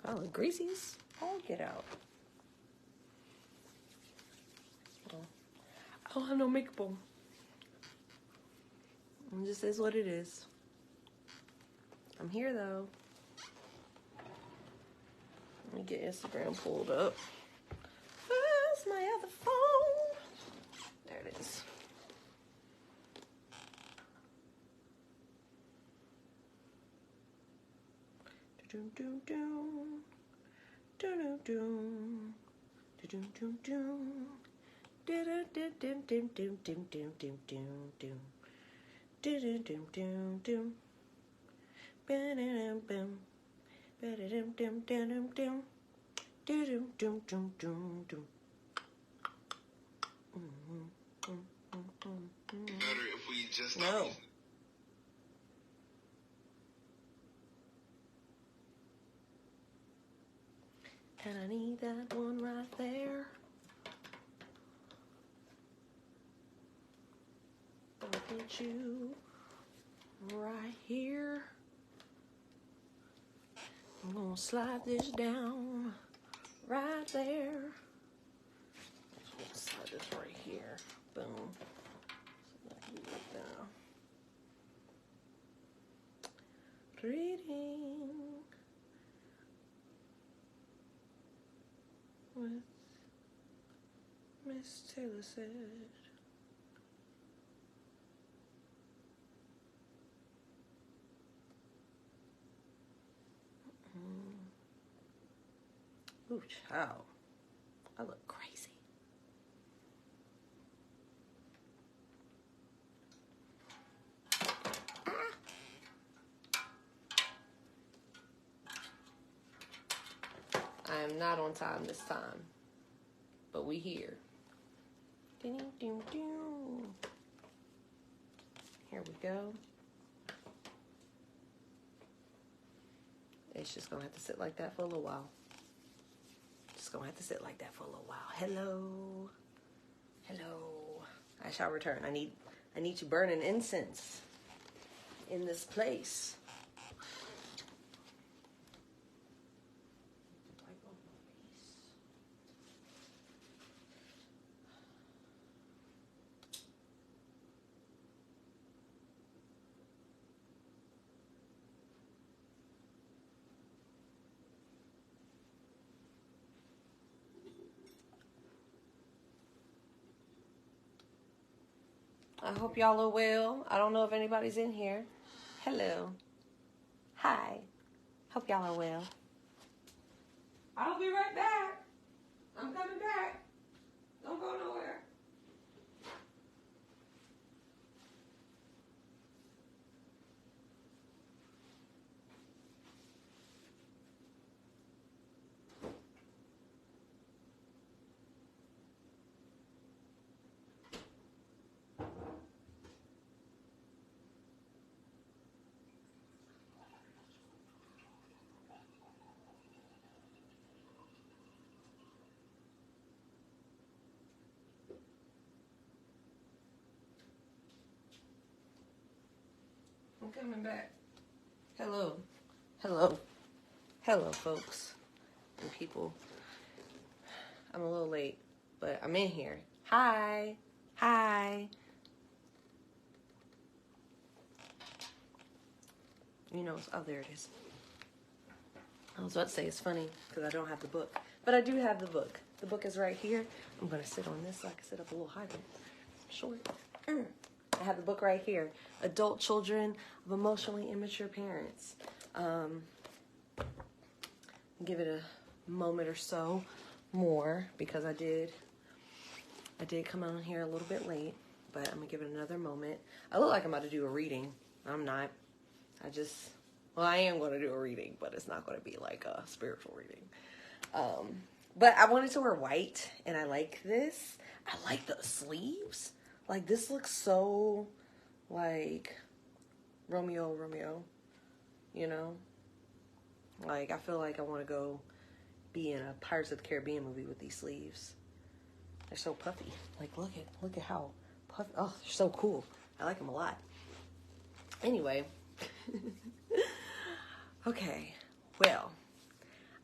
Oh, the greasies all get out. I don't have no makeup on. It just is what it is. I'm here though. Let me get Instagram pulled up. Where's my other phone? There it is. Better if we just no. And I need that one right there. I'll get you right here. I'm gonna slide this down right there. I'm gonna slide this right here. Boom. Reading with MissTaylorSaid. Ooh, child. I look crazy. I am not on time this time, but we here. Here we go. It's just gonna have to sit like that for a little while. Just gonna have to sit like that for a little while. Hello, hello. I shall return. I need you burning incense in this place. I hope y'all are well. I don't know if anybody's in here. Hello. Hi. Hope y'all are well. I'll be right back. I'm coming back. Don't go nowhere. I'm coming back. Hello. Hello. Hello, folks and people. I'm a little late, but I'm in here. Hi. Hi. You know, oh, there it is. I was about to say it's funny because I don't have the book, but I do have the book. The book is right here. I'm going to sit on this so I can sit up a little higher. I'm short. I have the book right here. Adult Children of Emotionally Immature Parents. Give it a moment or so more because I did come on here a little bit late, but I'm gonna give it another moment. I look like I'm about to do a reading. I'm not. I am going to do a reading, but it's not going to be like a spiritual reading. But I wanted to wear white, and I like this. I like the sleeves. Like, this looks so, like, Romeo, you know? Like, I feel like I want to go be in a Pirates of the Caribbean movie with these sleeves. They're so puffy. Like, look at how puffy. Oh, they're so cool. I like them a lot. Anyway. Okay. Well,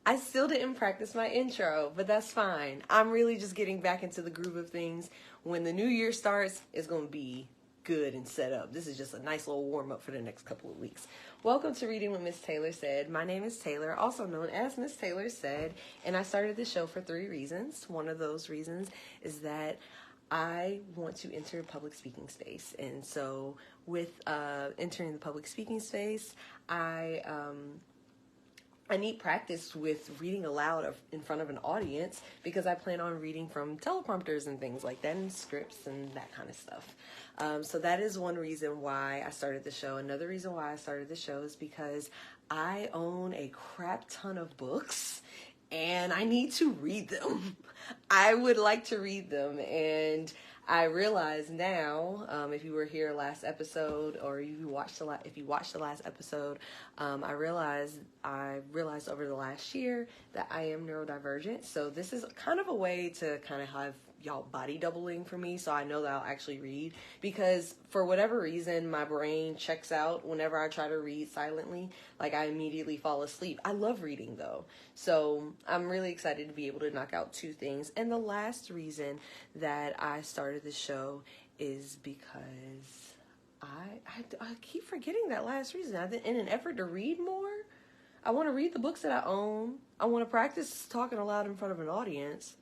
I still didn't practice my intro, but that's fine. I'm really just getting back into the groove of things. When the new year starts, it's going to be good and set up. This is just a nice little warm up for the next couple of weeks. Welcome to Reading with Miss Taylor Said. My name is Taylor, also known as Miss Taylor Said, and I started this show for 3 reasons. One of those reasons is that I want to enter a public speaking space, and so with entering the public speaking space, I need practice with reading aloud in front of an audience because I plan on reading from teleprompters and things like that and scripts and that kind of stuff. So that is one reason why I started the show. Another reason why I started the show is because I own a crap ton of books and I need to read them. I would like to read them, and I realize now, if you were here last episode or if you watched the last episode, I realized over the last year that I am neurodivergent. So this is kind of a way to kind of have y'all body doubling for me, so I know that I'll actually read, because for whatever reason my brain checks out whenever I try to read silently. Like, I immediately fall asleep. I love reading though, so I'm really excited to be able to knock out 2 things. And the last reason that I started the show is because I keep forgetting that last reason. In an effort to read more, I want to read the books that I own. I want to practice talking aloud in front of an audience.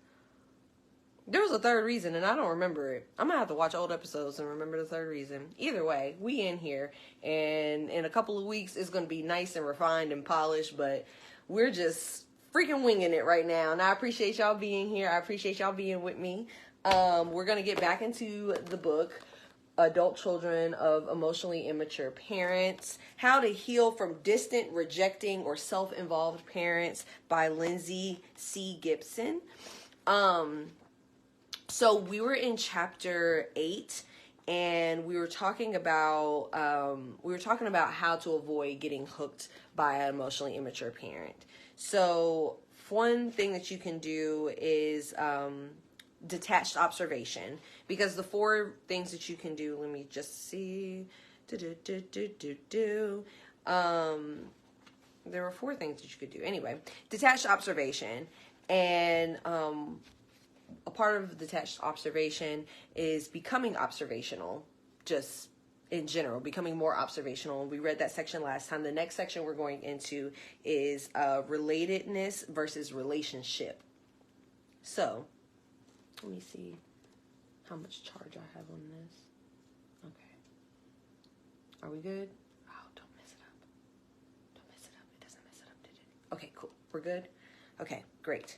There was a third reason, and I don't remember it. I'm going to have to watch old episodes and remember the third reason. Either way, we in here, and in a couple of weeks, it's going to be nice and refined and polished, but we're just freaking winging it right now, and I appreciate y'all being here. I appreciate y'all being with me. We're going to get back into the book, Adult Children of Emotionally Immature Parents, How to Heal from Distant, Rejecting, or Self-Involved Parents by Lindsay C. Gibson. So we were in chapter 8, and we were talking about how to avoid getting hooked by an emotionally immature parent. So one thing that you can do is detached observation, because the 4 things that you can do, let me just see. There were 4 things that you could do. Anyway, detached observation, and a part of detached observation is becoming observational, just in general, becoming more observational. We read that section last time. The next section we're going into is relatedness versus relationship. So, let me see how much charge I have on this. Okay. Are we good? Oh, don't mess it up. Don't mess it up. It doesn't mess it up, did it? Okay, cool. We're good? Okay, great.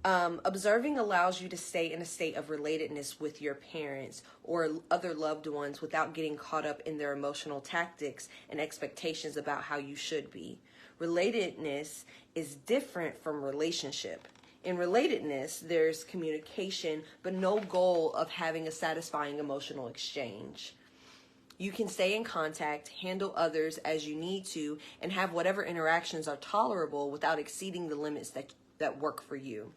Observing allows you to stay in a state of relatedness with your parents or other loved ones without getting caught up in their emotional tactics and expectations about how you should be. Relatedness is different from relationship. In relatedness, there's communication, but no goal of having a satisfying emotional exchange. You can stay in contact, handle others as you need to, and have whatever interactions are tolerable without exceeding the limits that work for you.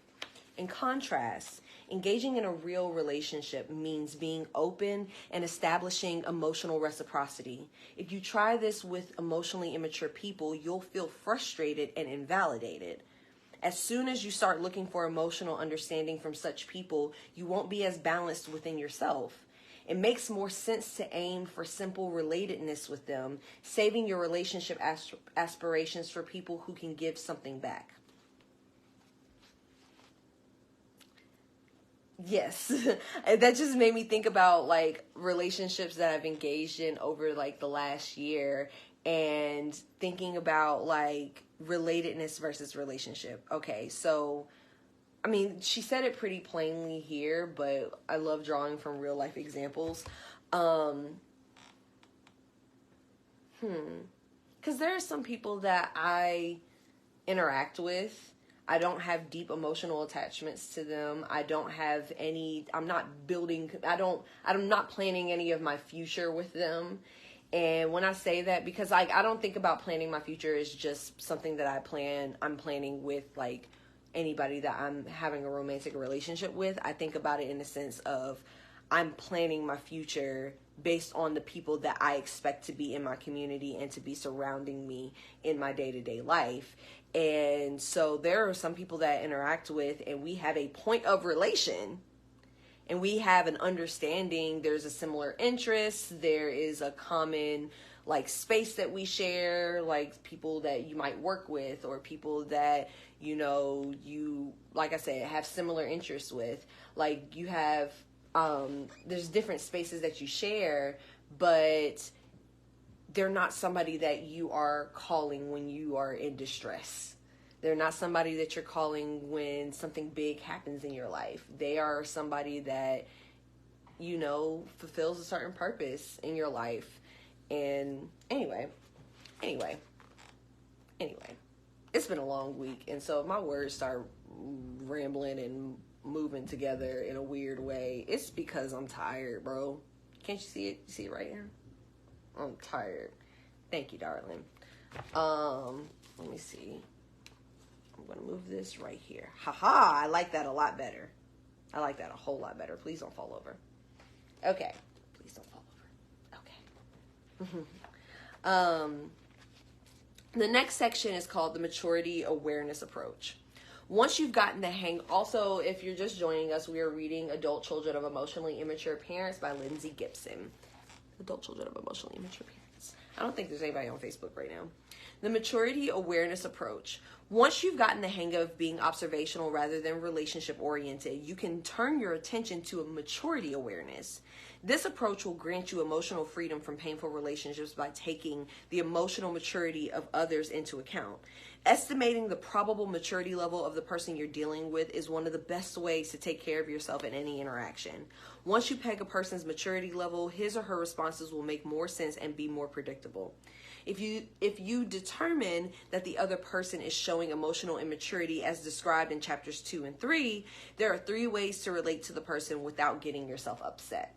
In contrast, engaging in a real relationship means being open and establishing emotional reciprocity. If you try this with emotionally immature people, you'll feel frustrated and invalidated. As soon as you start looking for emotional understanding from such people, you won't be as balanced within yourself. It makes more sense to aim for simple relatedness with them, saving your relationship aspirations for people who can give something back. Yes, that just made me think about like relationships that I've engaged in over like the last year, and thinking about like relatedness versus relationship. Okay, so I mean, she said it pretty plainly here, but I love drawing from real life examples. Because there are some people that I interact with. I don't have deep emotional attachments to them. I'm not planning any of my future with them. And when I say that, because I don't think about planning my future as just something that I'm planning with like anybody that I'm having a romantic relationship with. I think about it in the sense of I'm planning my future based on the people that I expect to be in my community and to be surrounding me in my day-to-day life. And so there are some people that I interact with, and we have a point of relation, and we have an understanding. There's a similar interest. There is a common like space that we share, like people that you might work with, or people that, you know, you, like I said, have similar interests with. Like you have, there's different spaces that you share, but they're not somebody that you are calling when you are in distress. They're not somebody that you're calling when something big happens in your life. They are somebody that, you know, fulfills a certain purpose in your life. And anyway, it's been a long week. And so if my words start rambling and moving together in a weird way, it's because I'm tired, bro. Can't you see it? You see it right here? I'm tired. Thank you, darling. Let me see. I'm going to move this right here. Haha, I like that a lot better. I like that a whole lot better. Please don't fall over. Okay. Please don't fall over. Okay. The next section is called the maturity awareness approach. Once you've gotten the hang, also, if you're just joining us, we are reading Adult Children of Emotionally Immature Parents by Lindsay Gibson. Adult Children of Emotionally Immature Parents. I don't think there's anybody on Facebook right now. The maturity awareness approach. Once you've gotten the hang of being observational rather than relationship oriented, you can turn your attention to a maturity awareness. This approach will grant you emotional freedom from painful relationships by taking the emotional maturity of others into account. Estimating the probable maturity level of the person you're dealing with is one of the best ways to take care of yourself in any interaction. Once you peg a person's maturity level, his or her responses will make more sense and be more predictable. If you determine that the other person is showing emotional immaturity as described in chapters 2 and 3, there are 3 ways to relate to the person without getting yourself upset.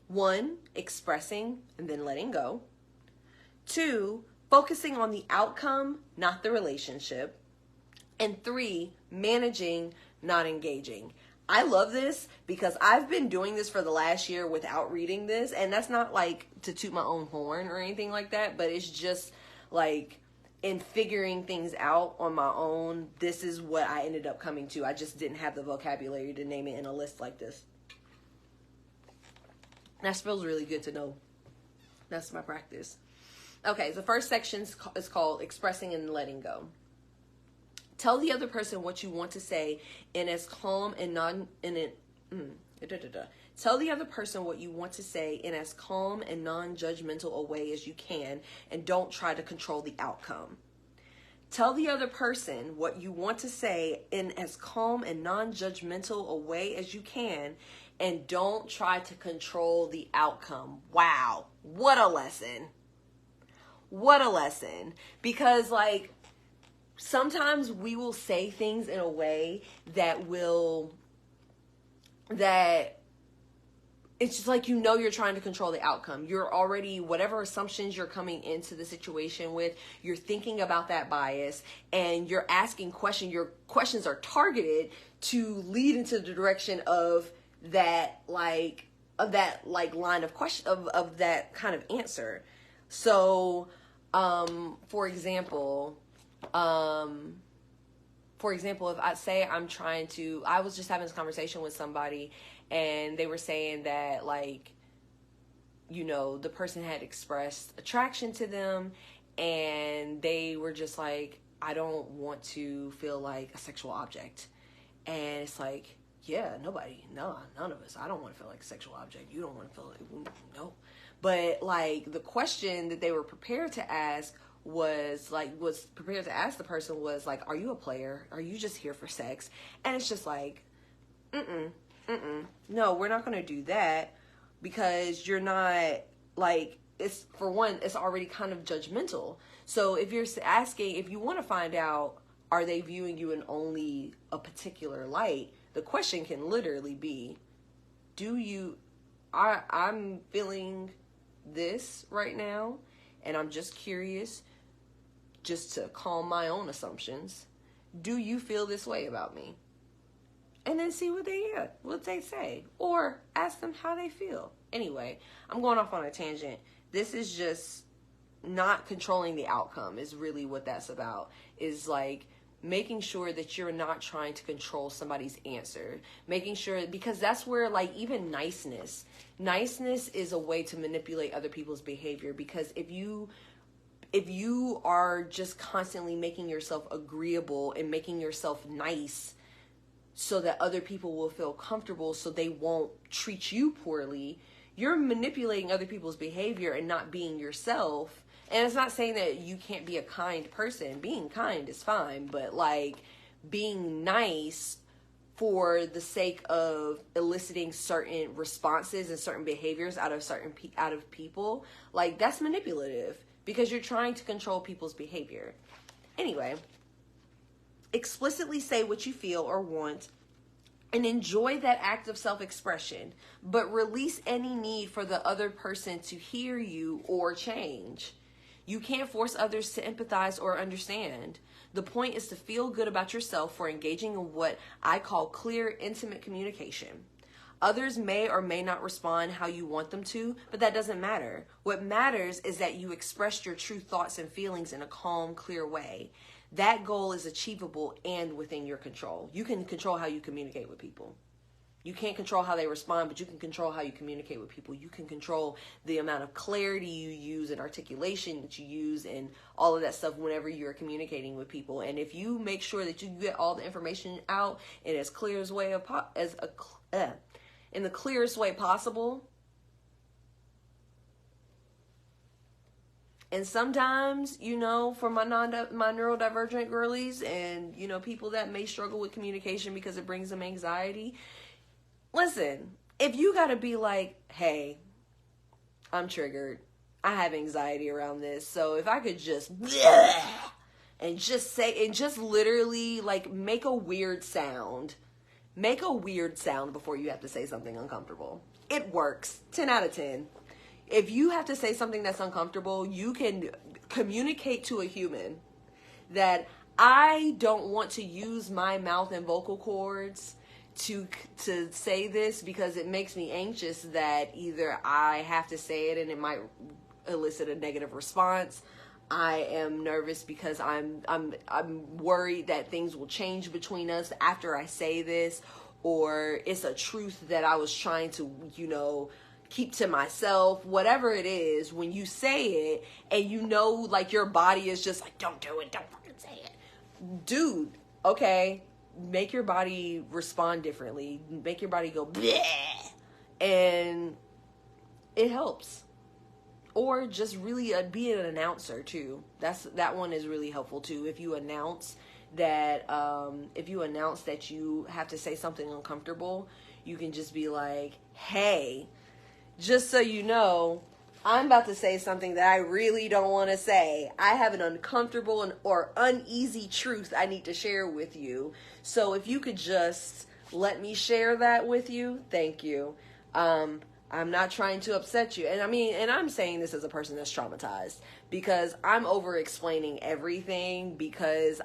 1, expressing and then letting go. 2, focusing on the outcome, not the relationship. And 3, managing, not engaging. I love this because I've been doing this for the last year without reading this. And that's not like to toot my own horn or anything like that, but it's just like in figuring things out on my own, this is what I ended up coming to. I just didn't have the vocabulary to name it in a list like this. That feels really good to know. That's my practice. Okay, the first section is called expressing and letting go. Tell the other person what you want to say in as calm and Tell the other person what you want to say in as calm and non-judgmental a way as you can, and don't try to control the outcome. Tell the other person what you want to say in as calm and non-judgmental a way as you can, and don't try to control the outcome. Wow, what a lesson. What a lesson. Because like sometimes we will say things in a way that it's just like, you know, you're trying to control the outcome. You're already, whatever assumptions you're coming into the situation with, you're thinking about that bias and you're asking questions. Your questions are targeted to lead into the direction of that line of question, of that kind of answer. So, for example, if I say I was just having this conversation with somebody and they were saying that, like, you know, the person had expressed attraction to them and they were just like, I don't want to feel like a sexual object. And it's like, yeah, none of us. I don't want to feel like a sexual object. You don't want to feel like, no. But like the question that they were prepared to ask was prepared to ask the person was like, are you a player? Are you just here for sex? And it's just like, no, we're not going to do that, because you're not, like, it's, for one, it's already kind of judgmental. So if you're asking, if you want to find out, are they viewing you in only a particular light, the question can literally be, I'm feeling this right now, and I'm just curious, just to calm my own assumptions. Do you feel this way about me? and then see what they say, or ask them how they feel. Anyway, I'm going off on a tangent. This is just not controlling the outcome is really what that's about. Is like making sure that you're not trying to control somebody's answer. Making sure, because that's where like even niceness is a way to manipulate other people's behavior. Because if you are just constantly making yourself agreeable and making yourself nice so that other people will feel comfortable so they won't treat you poorly, you're manipulating other people's behavior and not being yourself. And it's not saying that you can't be a kind person. Being kind is fine, but like being nice for the sake of eliciting certain responses and certain behaviors out of people, like that's manipulative because you're trying to control people's behavior. Anyway, explicitly say what you feel or want and enjoy that act of self-expression, but release any need for the other person to hear you or change. You can't force others to empathize or understand. The point is to feel good about yourself for engaging in what I call clear, intimate communication. Others may or may not respond how you want them to, but that doesn't matter. What matters is that you expressed your true thoughts and feelings in a calm, clear way. That goal is achievable and within your control. You can control how you communicate with people. You can't control how they respond, but you can control how you communicate with people. You can control the amount of clarity you use and articulation that you use and all of that stuff whenever you're communicating with people. And if you make sure that you get all the information out in as clear as way in the clearest way possible. And sometimes, you know, for my neurodivergent girlies and, you know, people that may struggle with communication because it brings them anxiety. Listen, if you got to be like, hey, I'm triggered. I have anxiety around this. So if I could just and just say, and just literally like make a weird sound. Make a weird sound before you have to say something uncomfortable. It works. 10 out of 10. If you have to say something that's uncomfortable, you can communicate to a human that I don't want to use my mouth and vocal cords to say this because it makes me anxious that either I have to say it and it might elicit a negative response. I am nervous because I'm worried that things will change between us after I say this, or it's a truth that I was trying to, you know, keep to myself. Whatever it is, when you say it and you know, like your body is just like, don't do it, don't fucking say it. Dude, okay, make your body respond differently. Make your body go bleh, and it helps. Or just really be an announcer too. That one is really helpful too. If you announce that you have to say something uncomfortable, you can just be like, hey, just so you know, I'm about to say something that I really don't want to say. I have an uncomfortable or uneasy truth I need to share with you. So if you could just let me share that with you, thank you. I'm not trying to upset you. And I mean, and I'm saying this as a person that's traumatized because I'm over explaining everything because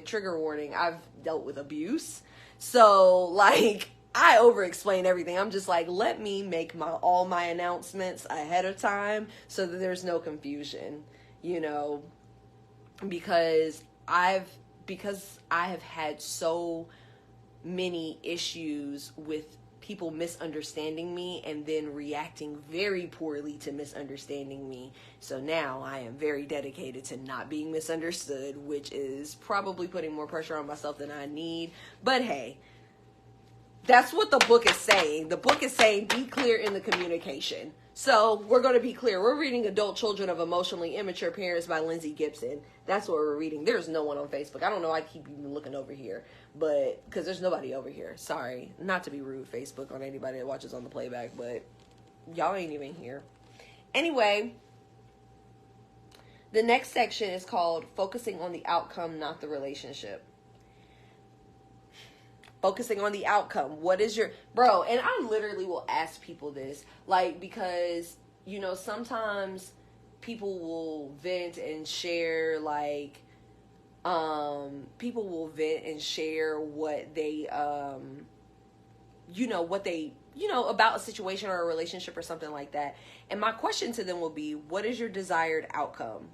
trigger warning, I've dealt with abuse. So like, I over explain everything. I'm just like, let me make all my announcements ahead of time so that there's no confusion, you know, because I have had so many issues with people misunderstanding me and then reacting very poorly to misunderstanding me. So now I am very dedicated to not being misunderstood, which is probably putting more pressure on myself than I need. But hey, that's what the book is saying. The book is saying be clear in the communication. So we're going to be clear. We're reading Adult Children of Emotionally Immature Parents by Lindsay Gibson. That's what we're reading. There's no one on Facebook. I don't know. I keep even looking over here, but because there's nobody over here. Sorry, not to be rude, Facebook, on anybody that watches on the playback, but y'all ain't even here. Anyway, the next section is called Focusing on the Outcome, Not the Relationship. Focusing on the outcome. What is your... Bro, and I literally will ask people this. Like, because, you know, sometimes people will vent and share, like... people will vent and share what they... what they, about a situation or a relationship or something like that. And my question to them will be, what is your desired outcome?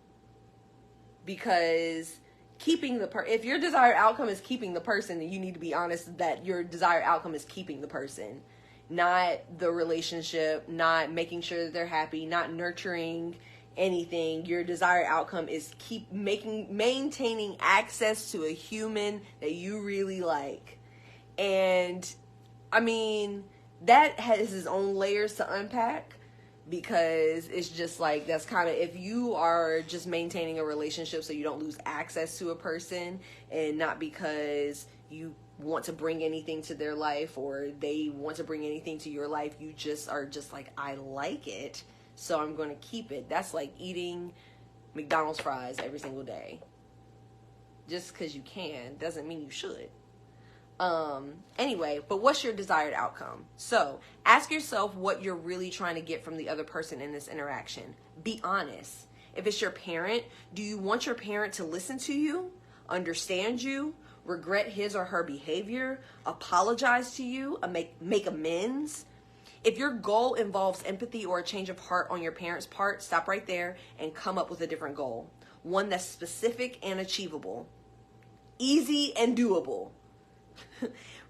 Because if your desired outcome is keeping the person, then you need to be honest that your desired outcome is keeping the person, not the relationship, not making sure that they're happy, not nurturing anything. Your desired outcome is maintaining access to a human that you really like. And I mean, that has its own layers to unpack, because it's just like, that's kind of, if you are just maintaining a relationship so you don't lose access to a person, and not because you want to bring anything to their life or they want to bring anything to your life, you just are just like, I like it, so I'm going to keep it. That's like eating McDonald's fries every single day. Just because you can doesn't mean you should. Anyway, but what's your desired outcome? So ask yourself what you're really trying to get from the other person in this interaction. Be honest. If it's your parent, do you want your parent to listen to you, understand you, regret his or her behavior, apologize to you, make amends? If your goal involves empathy or a change of heart on your parent's part, stop right there and come up with a different goal. One that's specific and achievable. Easy and doable.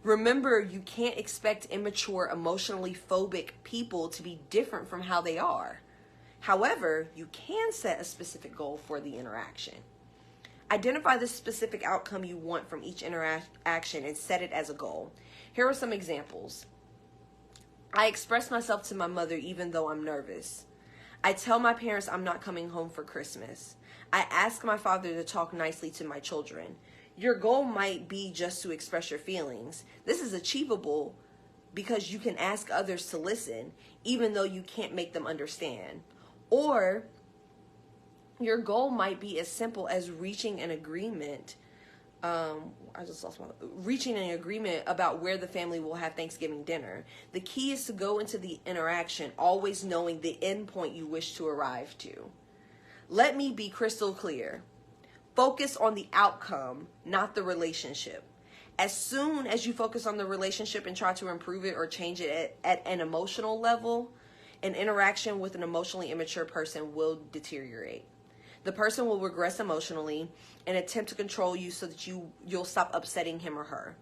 Remember, you can't expect immature, emotionally phobic people to be different from how they are. However, you can set a specific goal for the interaction. Identify the specific outcome you want from each interaction and set it as a goal. Here are some examples. I express myself to my mother even though I'm nervous. I tell my parents I'm not coming home for Christmas. I ask my father to talk nicely to my children. Your goal might be just to express your feelings. This is achievable because you can ask others to listen, even though you can't make them understand. Or your goal might be as simple as reaching an agreement. Reaching an agreement about where the family will have Thanksgiving dinner. The key is to go into the interaction always knowing the end point you wish to arrive to. Let me be crystal clear. Focus on the outcome, not the relationship. As soon as you focus on the relationship and try to improve it or change it at an emotional level, an interaction with an emotionally immature person will deteriorate. The person will regress emotionally and attempt to control you so that you'll stop upsetting him or her.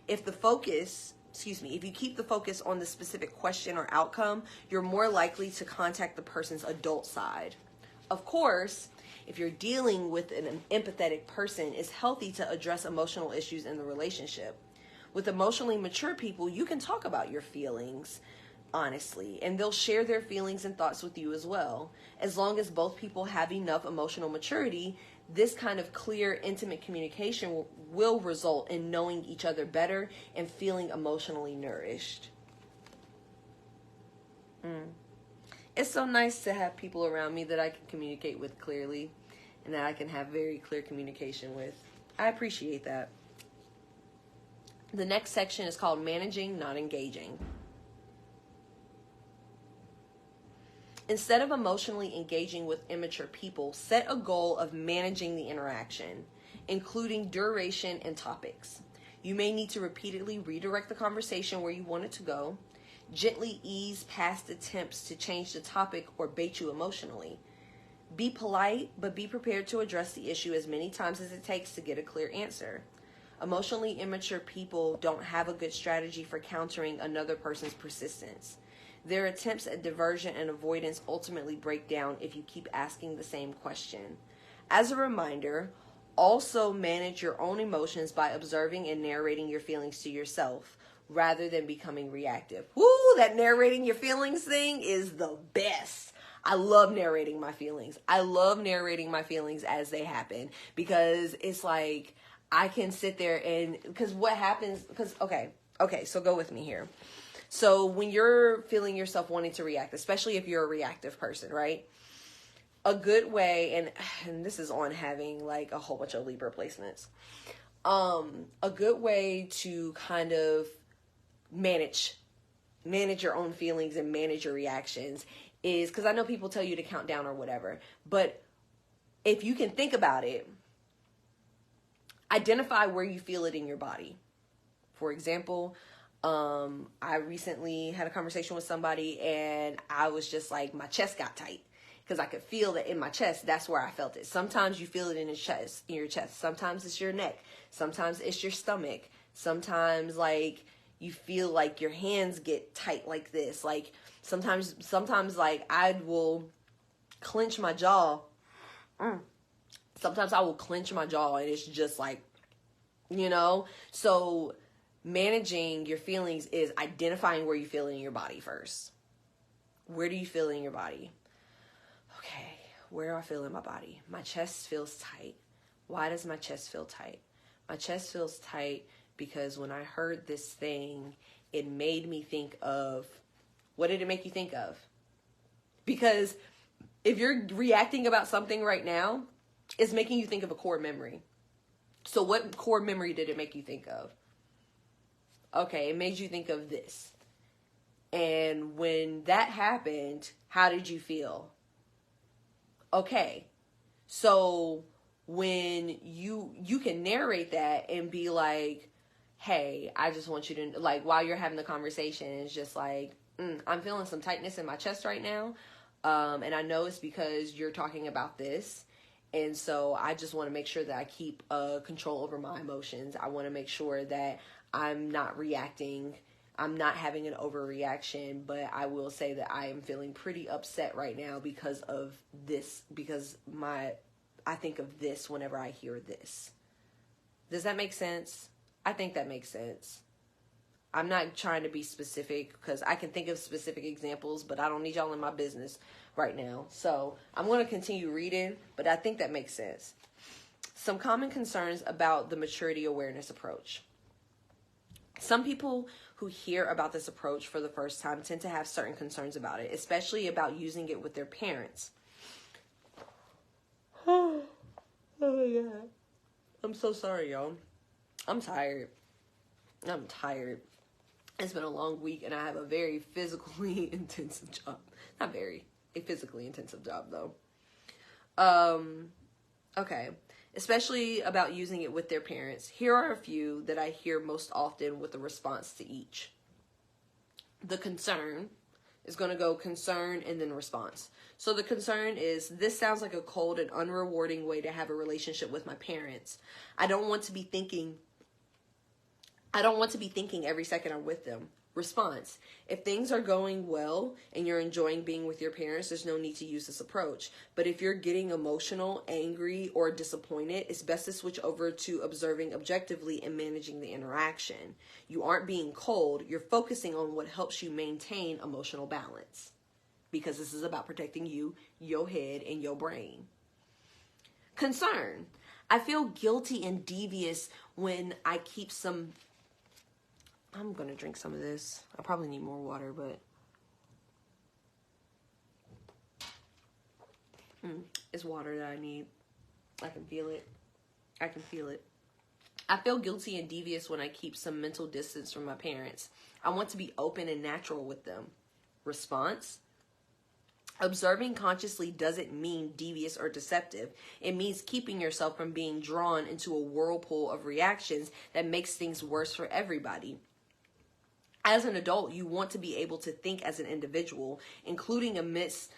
If you keep the focus on the specific question or outcome, you're more likely to contact the person's adult side. Of course, if you're dealing with an empathetic person, it's healthy to address emotional issues in the relationship. With emotionally mature people, you can talk about your feelings honestly, and they'll share their feelings and thoughts with you as well. As long as both people have enough emotional maturity, this kind of clear, intimate communication will result in knowing each other better and feeling emotionally nourished. It's so nice to have people around me that I can communicate with clearly and that I can have very clear communication with. I appreciate that. The next section is called Managing, Not Engaging. Instead of emotionally engaging with immature people, set a goal of managing the interaction, including duration and topics. You may need to repeatedly redirect the conversation where you want it to go, gently ease past attempts to change the topic or bait you emotionally. Be polite, but be prepared to address the issue as many times as it takes to get a clear answer. Emotionally immature people don't have a good strategy for countering another person's persistence. Their attempts at diversion and avoidance ultimately break down if you keep asking the same question. As a reminder, also manage your own emotions by observing and narrating your feelings to yourself rather than becoming reactive. Woo, that narrating your feelings thing is the best. I love narrating my feelings. I love narrating my feelings as they happen, because it's like I can sit there and, because what happens, okay, so go with me here. So when you're feeling yourself wanting to react, especially if you're a reactive person, right? A good way, and this is on having like a whole bunch of Libra placements. A good way to kind of manage your own feelings and manage your reactions is, because I know people tell you to count down or whatever, but if you can think about it, identify where you feel it in your body. For example, I recently had a conversation with somebody and I was just like, my chest got tight because I could feel it in my chest. That's where I felt it. Sometimes you feel it in your chest. Sometimes it's your neck. Sometimes it's your stomach. Sometimes like you feel like your hands get tight like this. Like sometimes like I will clench my jaw. Sometimes I will clench my jaw and it's just like, so managing your feelings is identifying where you feel it in your body first. Where do you feel it in your body? Okay, where do I feel in my body? My chest feels tight. Why does my chest feel tight? My chest feels tight because when I heard this thing, it made me think of, what did it make you think of? Because if you're reacting about something right now, it's making you think of a core memory. So what core memory did it make you think of? Okay, it made you think of this. And when that happened, how did you feel? Okay, so when you can narrate that and be like, hey, I just want you to, like, while you're having the conversation, it's just like, I'm feeling some tightness in my chest right now. And I know it's because you're talking about this. And so I just want to make sure that I keep control over my emotions. I want to make sure that I'm not reacting. I'm not having an overreaction, but I will say that I am feeling pretty upset right now because of this, because I think of this whenever I hear this. Does that make sense? I think that makes sense. I'm not trying to be specific because I can think of specific examples, but I don't need y'all in my business right now. So I'm going to continue reading, but I think that makes sense. Some common concerns about the maturity awareness approach. Some people who hear about this approach for the first time tend to have certain concerns about it, especially about using it with their parents. Oh my God. I'm so sorry, y'all. I'm tired. It's been a long week and I have a very physically intensive job. Not very, a physically intensive job though. Okay. Especially about using it with their parents. Here are a few that I hear most often with a response to each. The concern is going to go concern and then response. So the concern is, this sounds like a cold and unrewarding way to have a relationship with my parents. I don't want to be thinking every second I'm with them. Response. If things are going well and you're enjoying being with your parents, there's no need to use this approach. But if you're getting emotional, angry, or disappointed, it's best to switch over to observing objectively and managing the interaction. You aren't being cold. You're focusing on what helps you maintain emotional balance. Because this is about protecting you, your head, and your brain. Concern. I feel guilty and devious when I keep some... I'm going to drink some of this. I probably need more water, but... It's water that I need. I can feel it. I feel guilty and devious when I keep some mental distance from my parents. I want to be open and natural with them. Response. Observing consciously doesn't mean devious or deceptive. It means keeping yourself from being drawn into a whirlpool of reactions that makes things worse for everybody. As an adult, you want to be able to think as an individual, including amidst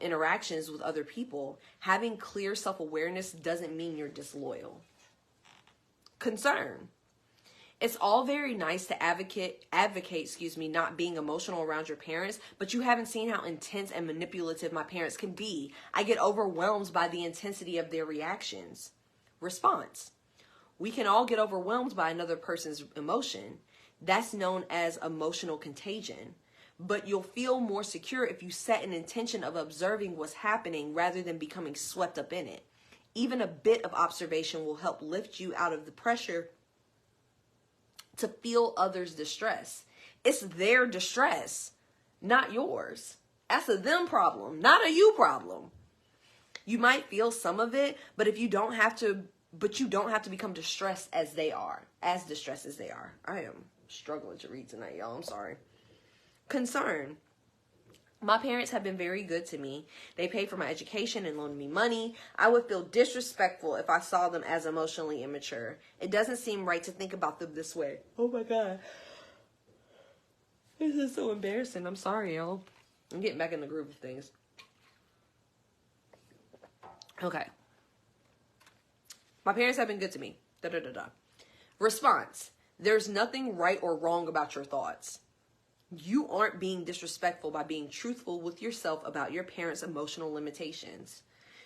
interactions with other people. Having clear self-awareness doesn't mean you're disloyal. Concern. It's all very nice to advocate, not being emotional around your parents, but you haven't seen how intense and manipulative my parents can be. I get overwhelmed by the intensity of their reactions. Response. We can all get overwhelmed by another person's emotion. That's known as emotional contagion. But you'll feel more secure if you set an intention of observing what's happening rather than becoming swept up in it. Even a bit of observation will help lift you out of the pressure to feel others' distress. It's their distress, not yours. That's a them problem, not a you problem. You might feel some of it, but you don't have to become distressed as they are. As distressed as they are. I am struggling to read tonight, y'all. I'm sorry. Concern. My parents have been very good to me. They pay for my education and loaned me money. I would feel disrespectful if I saw them as emotionally immature. It doesn't seem right to think about them this way. Oh my God. This is so embarrassing. I'm sorry, y'all. I'm getting back in the groove of things. Okay. My parents have been good to me. Response. There's nothing right or wrong about your thoughts. You aren't being disrespectful by being truthful with yourself about your parents' emotional limitations.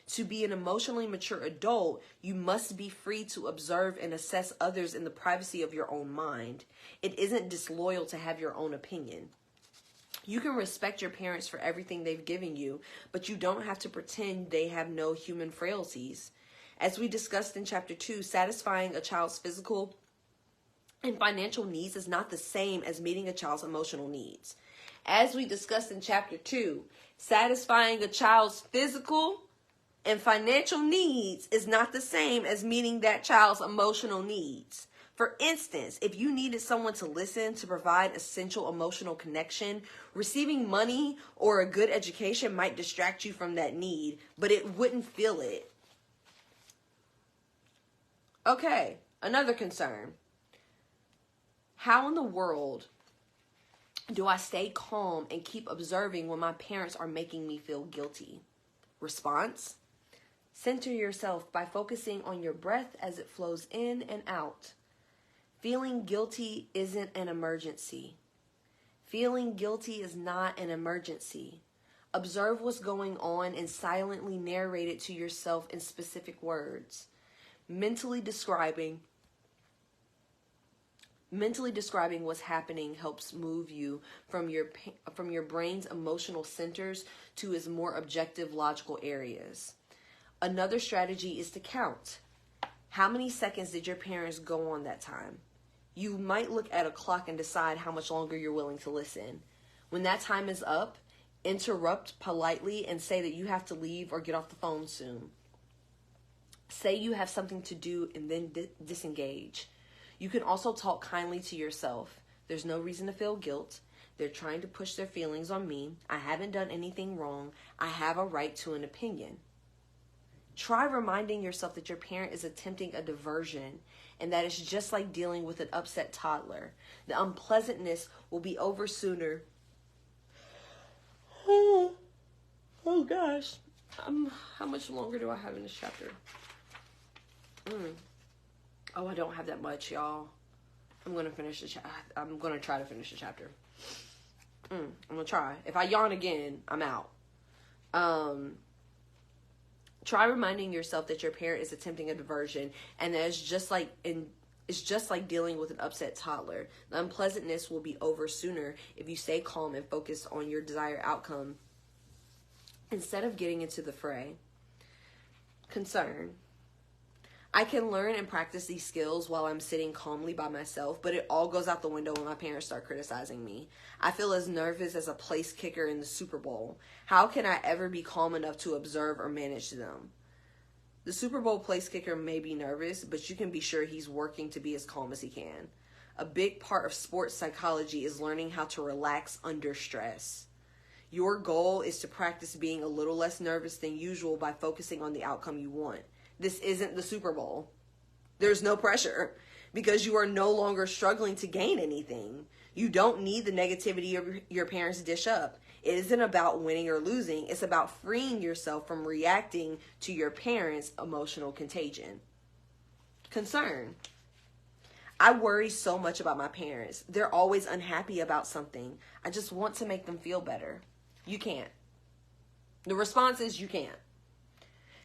To be an emotionally mature adult, you must be free to observe and assess others in the privacy of your own mind. It isn't disloyal to have your own opinion. You can respect your parents for everything they've given you, but you don't have to pretend they have no human frailties. As we discussed in Chapter 2, satisfying a child's physical and financial needs is not the same as meeting a child's emotional needs. As we discussed in Chapter 2, satisfying a child's physical and financial needs is not the same as meeting that child's emotional needs. For instance, if you needed someone to listen to provide essential emotional connection, receiving money or a good education might distract you from that need, but it wouldn't fill it. Okay, another concern. How in the world do I stay calm and keep observing when my parents are making me feel guilty? Response. Center yourself by focusing on your breath as it flows in and out. Feeling guilty isn't an emergency. Feeling guilty is not an emergency. Observe what's going on and silently narrate it to yourself in specific words. Mentally describing what's happening helps move you from your brain's emotional centers to its more objective logical areas. Another strategy is to count. How many seconds did your parents go on that time? You might look at a clock and decide how much longer you're willing to listen. When that time is up, interrupt politely and say that you have to leave or get off the phone soon. Say you have something to do and then disengage. You can also talk kindly to yourself. There's no reason to feel guilt. They're trying to push their feelings on me. I haven't done anything wrong. I have a right to an opinion. Try reminding yourself that your parent is attempting a diversion and that it's just like dealing with an upset toddler. The unpleasantness will be over sooner. Oh gosh. How much longer do I have in this chapter? Oh, I don't have that much, y'all. I'm gonna finish I'm gonna try to finish the chapter. I'm gonna try. If I yawn again, I'm out. Try reminding yourself that your parent is attempting a diversion and that it's just like dealing with an upset toddler. The unpleasantness will be over sooner if you stay calm and focus on your desired outcome instead of getting into the fray. Concern. I can learn and practice these skills while I'm sitting calmly by myself, but it all goes out the window when my parents start criticizing me. I feel as nervous as a place kicker in the Super Bowl. How can I ever be calm enough to observe or manage them? The Super Bowl place kicker may be nervous, but you can be sure he's working to be as calm as he can. A big part of sports psychology is learning how to relax under stress. Your goal is to practice being a little less nervous than usual by focusing on the outcome you want. This isn't the Super Bowl. There's no pressure because you are no longer struggling to gain anything. You don't need the negativity your parents dish up. It isn't about winning or losing. It's about freeing yourself from reacting to your parents' emotional contagion. Concern. I worry so much about my parents. They're always unhappy about something. I just want to make them feel better. You can't. The response is you can't.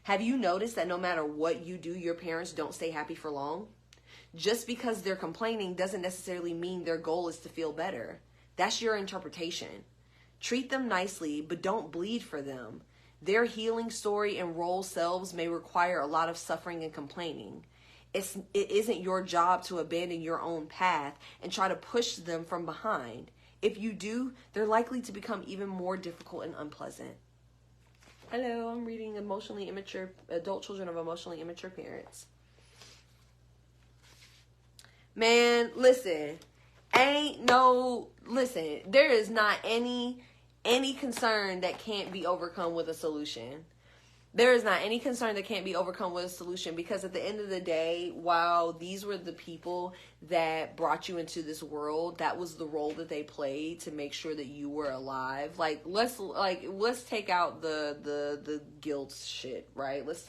Have you noticed that no matter what you do, your parents don't stay happy for long? Just because they're complaining doesn't necessarily mean their goal is to feel better. That's your interpretation. Treat them nicely, but don't bleed for them. Their healing story and role selves may require a lot of suffering and complaining. It isn't your job to abandon your own path and try to push them from behind. If you do, they're likely to become even more difficult and unpleasant. Hello, I'm reading Emotionally Immature, Adult Children of Emotionally Immature Parents. Man, listen, there is not any concern that can't be overcome with a solution. There is not any concern that can't be overcome with a solution, because at the end of the day, while these were the people that brought you into this world, that was the role that they played to make sure that you were alive. Like, let's take out the guilt shit, right? Let's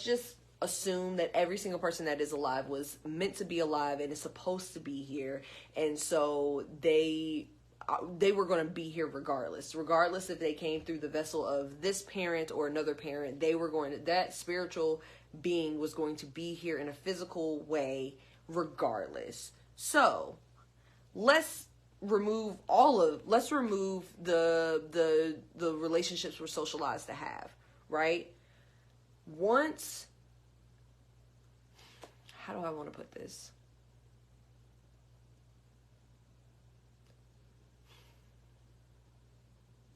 just assume that every single person that is alive was meant to be alive and is supposed to be here. And so they were going to be here regardless if they came through the vessel of this parent or another parent. That spiritual being was going to be here in a physical way regardless. So let's remove the relationships we're socialized to have, right? How do I want to put this?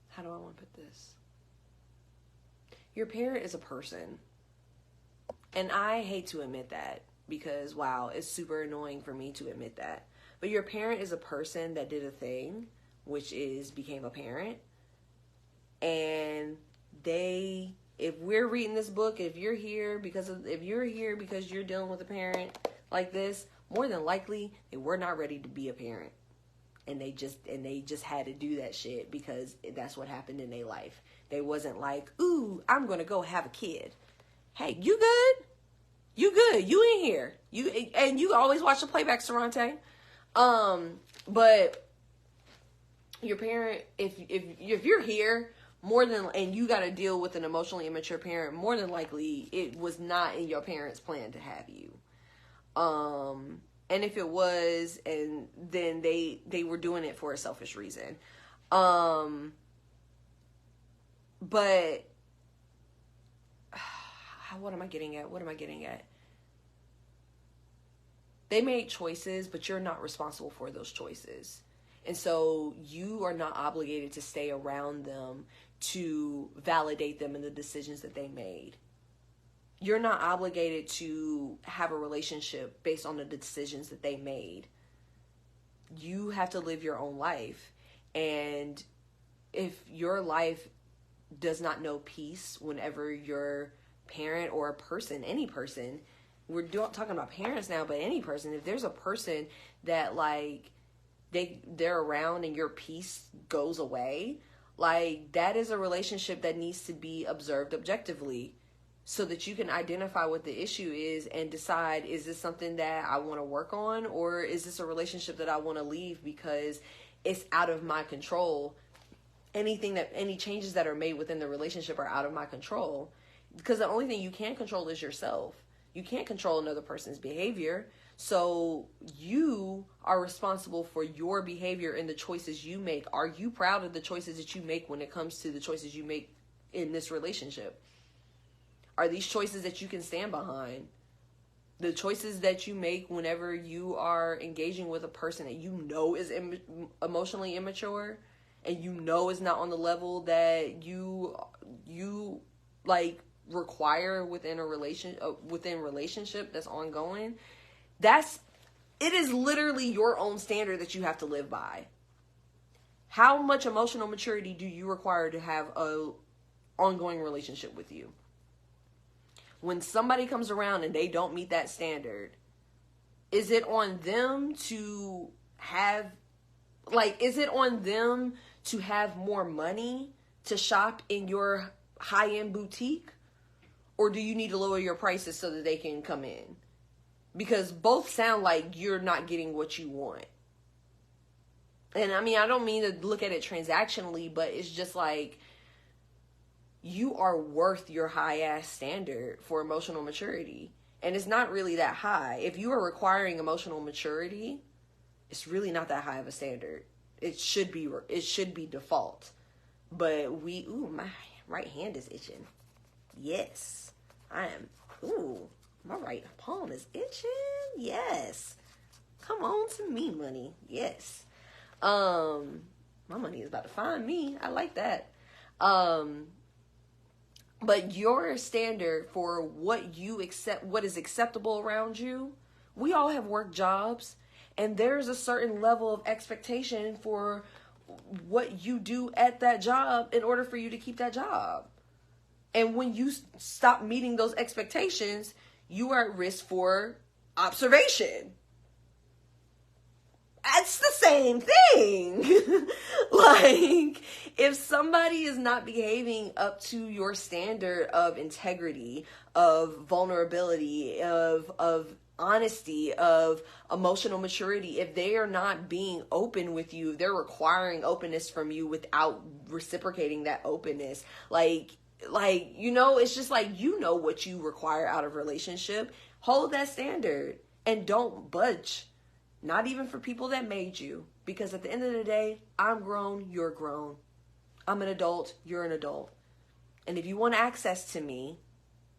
How do I want to put this? Your parent is a person. And I hate to admit that, because, wow, it's super annoying for me to admit that. But your parent is a person that did a thing, which is became a parent. And if we're reading this book, if you're here because you're dealing with a parent like this, more than likely they were not ready to be a parent. And they just had to do that shit because that's what happened in their life. They wasn't like, ooh, I'm going to go have a kid. Hey, you good? You good. You in here. You always watch the playback, Sarante. But your parent, if you're here, and you got to deal with an emotionally immature parent, more than likely it was not in your parents' plan to have you. And if it was, and then they were doing it for a selfish reason. But what am I getting at? They made choices, but you're not responsible for those choices. And so you are not obligated to stay around them to validate them in the decisions that they made. You're not obligated to have a relationship based on the decisions that they made. You have to live your own life. And if your life does not know peace whenever your parent or a person, any person, we're talking about parents now, but any person, if there's a person that like they're around and your peace goes away, like that is a relationship that needs to be observed objectively, so that you can identify what the issue is and decide, is this something that I want to work on, or is this a relationship that I want to leave because it's out of my control? Any changes that are made within the relationship are out of my control, because the only thing you can control is yourself. You can't control another person's behavior. So you are responsible for your behavior and the choices you make. Are you proud of the choices that you make when it comes to the choices you make in this relationship? Are these choices that you can stand behind? The choices that you make whenever you are engaging with a person that you know is emotionally immature, and you know is not on the level that you like require within relationship that's ongoing. It is literally your own standard that you have to live by. How much emotional maturity do you require to have a ongoing relationship with you? When somebody comes around and they don't meet that standard, is it on them to have more money to shop in your high-end boutique? Or do you need to lower your prices so that they can come in? Because both sound like you're not getting what you want. And I mean, I don't mean to look at it transactionally, but it's just like, you are worth your high-ass standard for emotional maturity. And it's not really that high. If you are requiring emotional maturity, it's really not that high of a standard. It should be default. But my right hand is itching. Yes. My right palm is itching. Yes. Come on to me, money. Yes. My money is about to find me. I like that. But your standard for what is acceptable around you, we all have work jobs, and there's a certain level of expectation for what you do at that job in order for you to keep that job. And when you stop meeting those expectations, you are at risk for observation. That's the same thing. Like, if somebody is not behaving up to your standard of integrity, of vulnerability, of honesty, of emotional maturity, if they are not being open with you, they're requiring openness from you without reciprocating that openness, like, you know, it's just like, you know what you require out of relationship. Hold that standard and don't budge. Not even for people that made you. Because at the end of the day, I'm grown, you're grown. I'm an adult, you're an adult. And if you want access to me,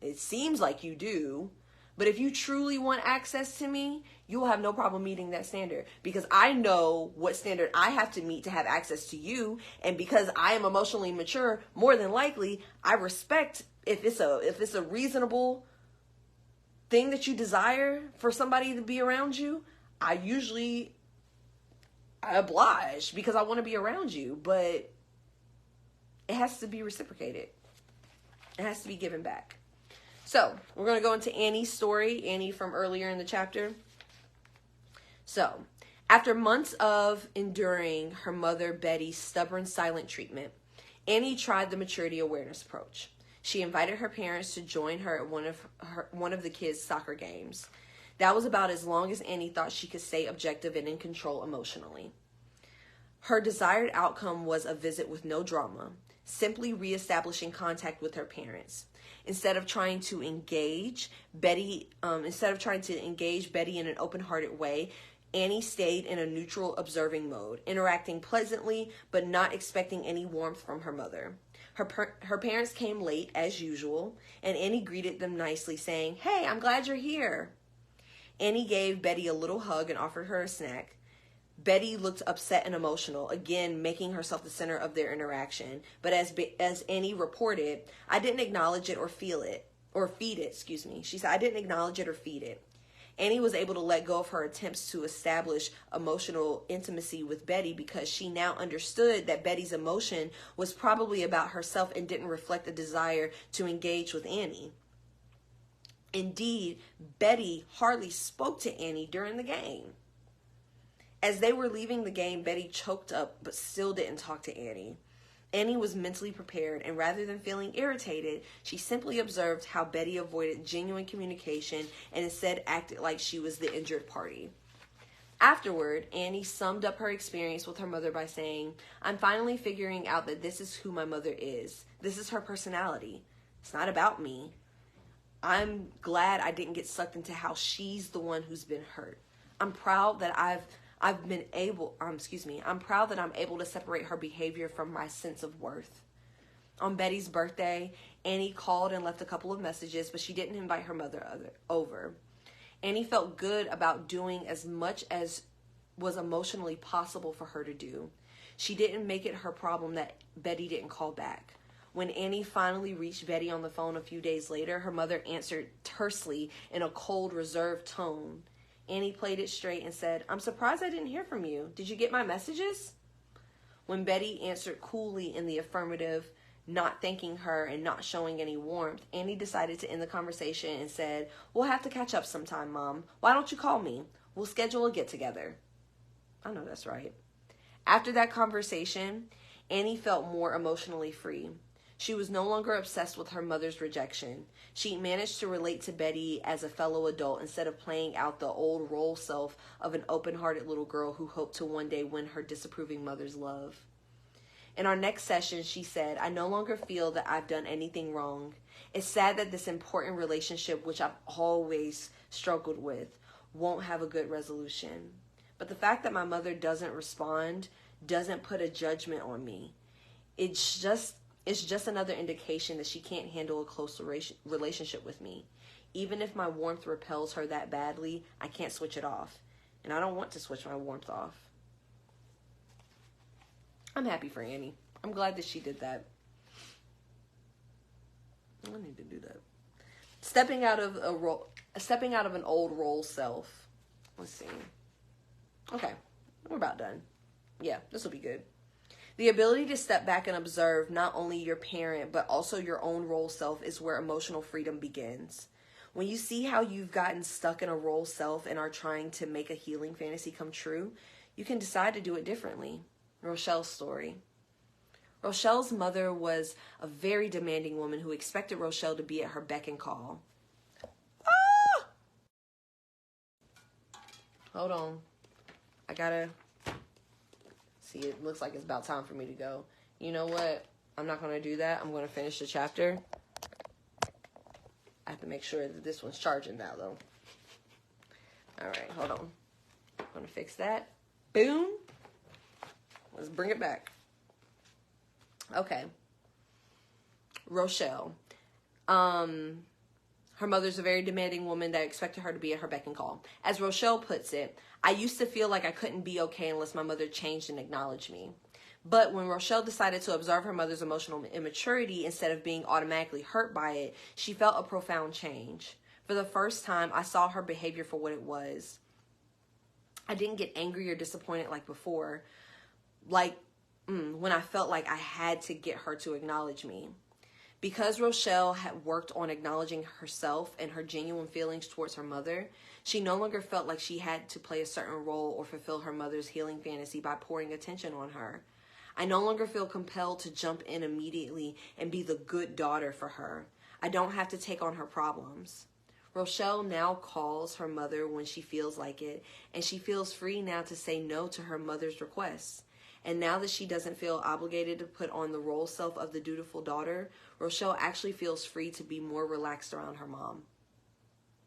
it seems like you do. But if you truly want access to me, you will have no problem meeting that standard. Because I know what standard I have to meet to have access to you. And because I am emotionally mature, more than likely, I respect if it's a reasonable thing that you desire for somebody to be around you. I oblige because I want to be around you, but it has to be reciprocated. It has to be given back. So we're going to go into Annie's story, Annie from earlier in the chapter. So after months of enduring her mother Betty's stubborn silent treatment, Annie tried the maturity awareness approach. She invited her parents to join her at one of the kids' soccer games. That was about as long as Annie thought she could stay objective and in control emotionally. Her desired outcome was a visit with no drama, simply reestablishing contact with her parents. Instead of trying to engage Betty in an open-hearted way, Annie stayed in a neutral observing mode, interacting pleasantly but not expecting any warmth from her mother. Her parents came late as usual, and Annie greeted them nicely, saying, "Hey, I'm glad you're here." Annie gave Betty a little hug and offered her a snack. Betty looked upset and emotional, again making herself the center of their interaction. But as Annie reported, "I didn't acknowledge it or feed it. She said, "I didn't acknowledge it or feed it." Annie was able to let go of her attempts to establish emotional intimacy with Betty because she now understood that Betty's emotion was probably about herself and didn't reflect a desire to engage with Annie. Indeed, Betty hardly spoke to Annie during the game. As they were leaving the game, Betty choked up but still didn't talk to Annie. Annie was mentally prepared, and rather than feeling irritated, she simply observed how Betty avoided genuine communication and instead acted like she was the injured party. Afterward, Annie summed up her experience with her mother by saying, "I'm finally figuring out that this is who my mother is. This is her personality. It's not about me. I'm glad I didn't get sucked into how she's the one who's been hurt. I'm proud that I'm proud that I'm able to separate her behavior from my sense of worth." On Betty's birthday, Annie called and left a couple of messages, but she didn't invite her mother over. Annie felt good about doing as much as was emotionally possible for her to do. She didn't make it her problem that Betty didn't call back. When Annie finally reached Betty on the phone a few days later, her mother answered tersely in a cold, reserved tone. Annie played it straight and said, "I'm surprised I didn't hear from you. Did you get my messages?" When Betty answered coolly in the affirmative, not thanking her and not showing any warmth, Annie decided to end the conversation and said, "We'll have to catch up sometime, Mom. Why don't you call me? We'll schedule a get-together." I know that's right. After that conversation, Annie felt more emotionally free. She was no longer obsessed with her mother's rejection. She managed to relate to Betty as a fellow adult instead of playing out the old role self of an open-hearted little girl who hoped to one day win her disapproving mother's love. In our next session, she said, "I no longer feel that I've done anything wrong. It's sad that this important relationship, which I've always struggled with, won't have a good resolution. But the fact that my mother doesn't respond doesn't put a judgment on me. It's just another indication that she can't handle a close relationship with me. Even if my warmth repels her that badly, I can't switch it off. And I don't want to switch my warmth off." I'm happy for Annie. I'm glad that she did that. I need to do that. Stepping out of an old role self. Let's see. Okay, we're about done. Yeah, this will be good. The ability to step back and observe not only your parent, but also your own role self is where emotional freedom begins. When you see how you've gotten stuck in a role self and are trying to make a healing fantasy come true, you can decide to do it differently. Rochelle's story. Rochelle's mother was a very demanding woman who expected Rochelle to be at her beck and call. Ah! Hold on. I gotta... See, it looks like it's about time for me to go. You know what? I'm not going to do that. I'm going to finish the chapter. I have to make sure that this one's charging now, though. All right, hold on. I'm going to fix that. Boom. Let's bring it back. Okay. Rochelle. Her mother's a very demanding woman that expected her to be at her beck and call. As Rochelle puts it, I used to feel like I couldn't be okay unless my mother changed and acknowledged me. But when Rochelle decided to observe her mother's emotional immaturity instead of being automatically hurt by it, she felt a profound change. For the first time, I saw her behavior for what it was. I didn't get angry or disappointed like before, when I felt like I had to get her to acknowledge me. Because Rochelle had worked on acknowledging herself and her genuine feelings towards her mother, she no longer felt like she had to play a certain role or fulfill her mother's healing fantasy by pouring attention on her. I no longer feel compelled to jump in immediately and be the good daughter for her. I don't have to take on her problems. Rochelle now calls her mother when she feels like it, and she feels free now to say no to her mother's requests. And now that she doesn't feel obligated to put on the role self of the dutiful daughter, Rochelle actually feels free to be more relaxed around her mom.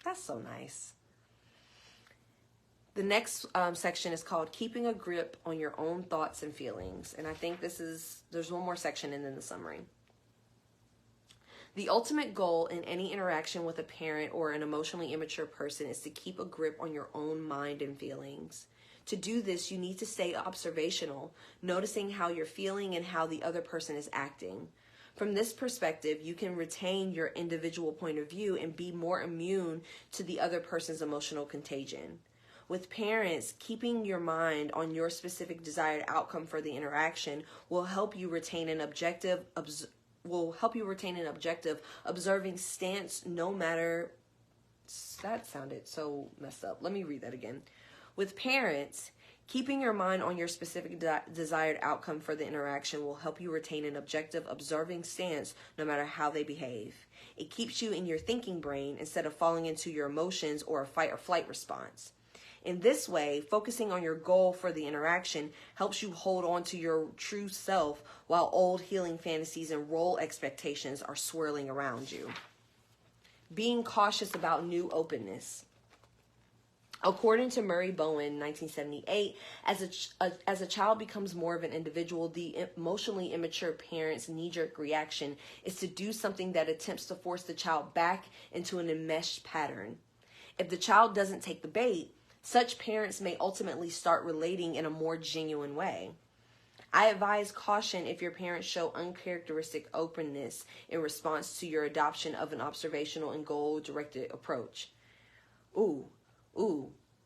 That's so nice. The next section is called Keeping a Grip on Your Own Thoughts and Feelings. And I think there's one more section and then the summary. The ultimate goal in any interaction with a parent or an emotionally immature person is to keep a grip on your own mind and feelings. To do this, you need to stay observational, noticing how you're feeling and how the other person is acting. From this perspective, you can retain your individual point of view and be more immune to the other person's emotional contagion. With parents, keeping your mind on your specific desired outcome for the interaction will help you retain an objective observing stance no matter... That sounded so messed up. Let me read that again. With parents, keeping your mind on your specific desired outcome for the interaction will help you retain an objective, observing stance no matter how they behave. It keeps you in your thinking brain instead of falling into your emotions or a fight or flight response. In this way, focusing on your goal for the interaction helps you hold on to your true self while old healing fantasies and role expectations are swirling around you. Being cautious about new openness. According to Murray Bowen, 1978, as a child becomes more of an individual, the emotionally immature parent's knee-jerk reaction is to do something that attempts to force the child back into an enmeshed pattern. If the child doesn't take the bait, such parents may ultimately start relating in a more genuine way. I advise caution if your parents show uncharacteristic openness in response to your adoption of an observational and goal-directed approach.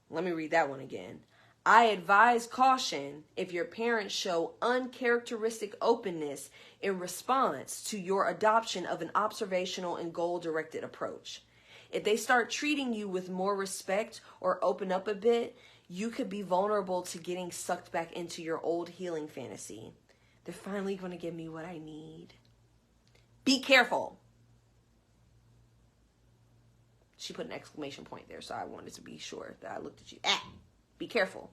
Let me read that one again. I advise caution if your parents show uncharacteristic openness in response to your adoption of an observational and goal-directed approach. If they start treating you with more respect or open up a bit, you could be vulnerable to getting sucked back into your old healing fantasy. They're finally going to give me what I need. Be careful. She put an exclamation point there, so I wanted to be sure that I looked at you. Be careful.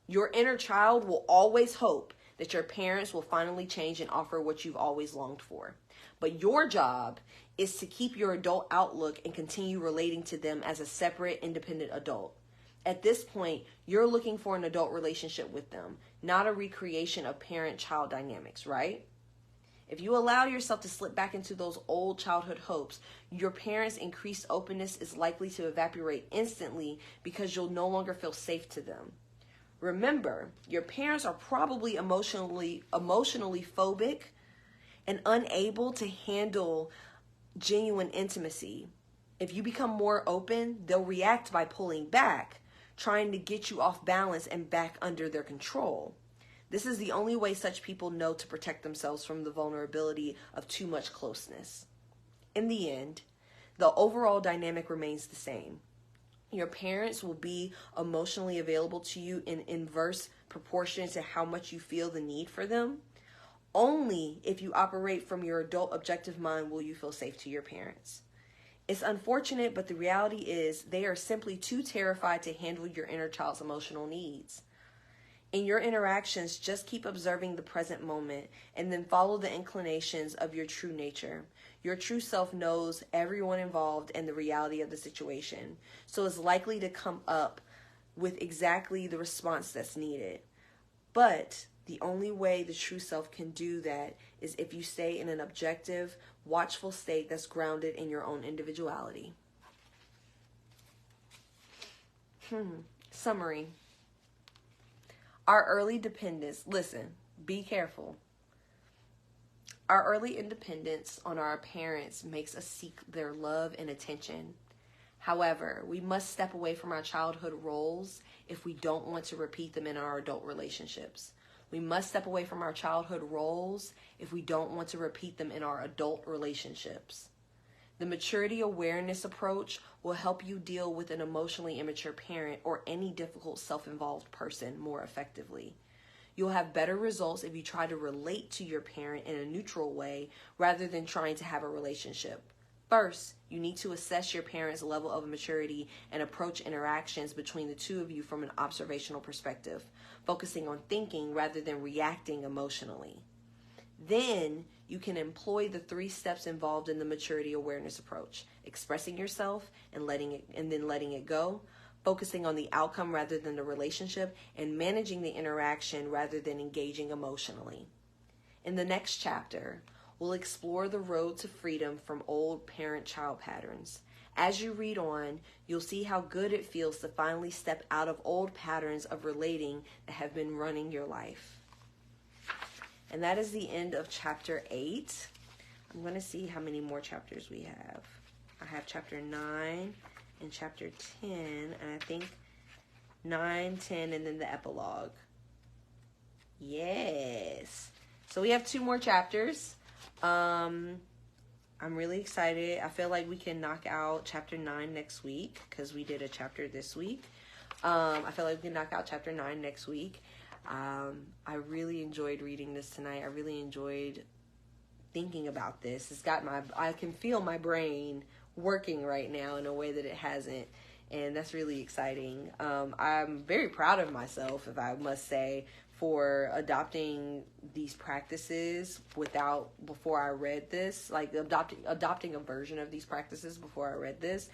Your inner child will always hope that your parents will finally change and offer what you've always longed for. But your job is to keep your adult outlook and continue relating to them as a separate, independent adult. At this point, you're looking for an adult relationship with them, not a recreation of parent-child dynamics, right? If you allow yourself to slip back into those old childhood hopes, your parents' increased openness is likely to evaporate instantly because you'll no longer feel safe to them. Remember, your parents are probably emotionally phobic and unable to handle genuine intimacy. If you become more open, they'll react by pulling back, trying to get you off balance and back under their control. This is the only way such people know to protect themselves from the vulnerability of too much closeness. In the end, the overall dynamic remains the same. Your parents will be emotionally available to you in inverse proportion to how much you feel the need for them. Only if you operate from your adult objective mind will you feel safe to your parents. It's unfortunate, but the reality is they are simply too terrified to handle your inner child's emotional needs. In your interactions, just keep observing the present moment and then follow the inclinations of your true nature. Your true self knows everyone involved and the reality of the situation, so is likely to come up with exactly the response that's needed. But the only way the true self can do that is if you stay in an objective, watchful state that's grounded in your own individuality. Summary. Our early dependence, listen, be careful. Our early independence on our parents makes us seek their love and attention. However, we must step away from our childhood roles if we don't want to repeat them in our adult relationships. We must step away from our childhood roles if we don't want to repeat them in our adult relationships. The maturity awareness approach will help you deal with an emotionally immature parent or any difficult self-involved person more effectively. You'll have better results if you try to relate to your parent in a neutral way rather than trying to have a relationship. First, you need to assess your parent's level of maturity and approach interactions between the two of you from an observational perspective, focusing on thinking rather than reacting emotionally. Then you can employ the 3 steps involved in the maturity awareness approach: expressing yourself and then letting it go, focusing on the outcome rather than the relationship, and managing the interaction rather than engaging emotionally. In the next chapter, we'll explore the road to freedom from old parent-child patterns. As you read on, you'll see how good it feels to finally step out of old patterns of relating that have been running your life. And that is the end of chapter 8. I'm going to see how many more chapters we have. I have chapter 9 and chapter 10, and I think 9, 10, and then the epilogue. Yes. So we have 2 more chapters. I'm really excited. I feel like we can knock out chapter 9 next week because we did a chapter this week. I feel like we can knock out chapter 9 next week. I really enjoyed reading this tonight. I really enjoyed thinking about this. I can feel my brain working right now in a way that it hasn't, and that's really exciting. I'm very proud of myself, if I must say, for adopting these practices before I read this, like adopting a version of these practices before I read this.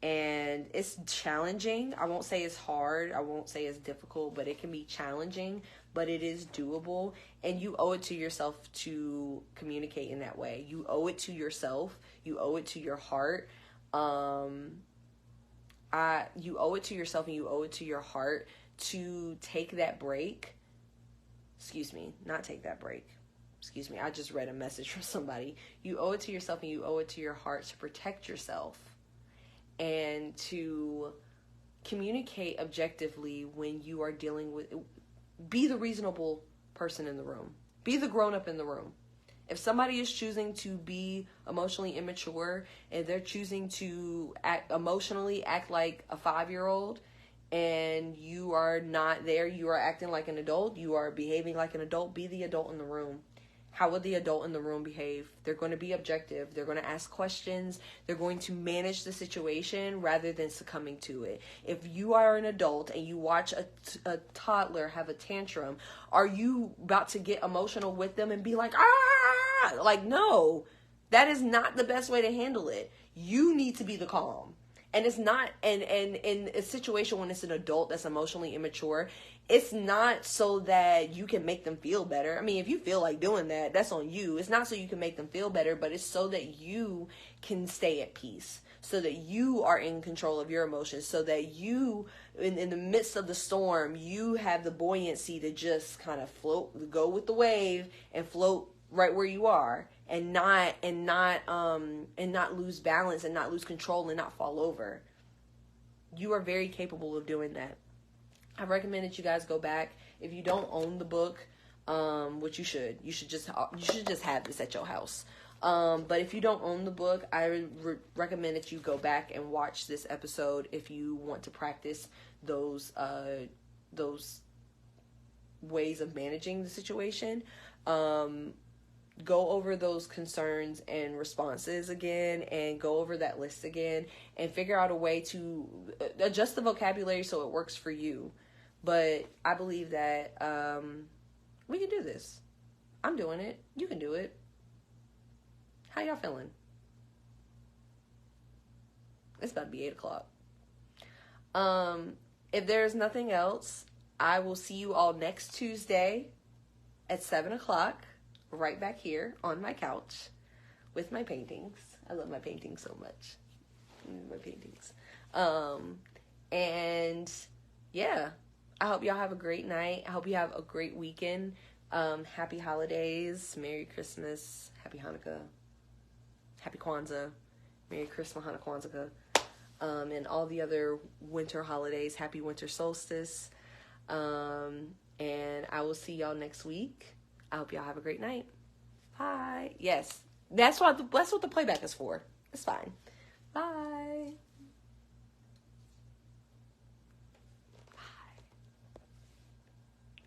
And it's challenging. I won't say it's hard. I won't say it's difficult, but it can be challenging, but it is doable. And you owe it to yourself to communicate in that way. You owe it to yourself. You owe it to your heart. You owe it to yourself and you owe it to your heart to take that break. Not take that break. I just read a message from somebody. You owe it to yourself and you owe it to your heart to protect yourself and to communicate objectively when you are dealing with. Be the reasonable person in the room. Be the grown-up in the room. If somebody is choosing to be emotionally immature and they're choosing to act like a 5-year-old, and you are not there, you are acting like an adult, you are behaving like an adult, be the adult in the room. How would the adult in the room behave? They're going to be objective. They're going to ask questions. They're going to manage the situation rather than succumbing to it. If you are an adult and you watch a toddler have a tantrum, are you about to get emotional with them and be like, ah? Like, no, that is not the best way to handle it. You need to be the calm. And it's not, and in a situation when it's an adult that's emotionally immature, it's not so that you can make them feel better. I mean, if you feel like doing that, that's on you. It's not so you can make them feel better, but it's so that you can stay at peace, so that you are in control of your emotions, so that you, in the midst of the storm, you have the buoyancy to just kind of float, go with the wave and float right where you are, and not lose balance and not lose control and not fall over. You are very capable of doing that. I recommend that you guys go back. If you don't own the book, which you should. You should just have this at your house. But if you don't own the book, I would recommend that you go back and watch this episode if you want to practice those ways of managing the situation. Go over those concerns and responses again, and go over that list again, and figure out a way to adjust the vocabulary so it works for you. But I believe that we can do this. I'm doing it. You can do it. How y'all feeling? It's about to be 8 o'clock. If there's nothing else, I will see you all next Tuesday at 7 o'clock, right back here on my couch with my paintings. I love my paintings so much. My paintings. And yeah, I hope y'all have a great night. I hope you have a great weekend. Happy holidays. Merry Christmas. Happy Hanukkah. Happy Kwanzaa. Merry Christmas, Hanukkah, Kwanzaa. And all the other winter holidays. Happy winter solstice. And I will see y'all next week. I hope y'all have a great night. Bye. Yes, that's what the playback is for. It's fine. Bye.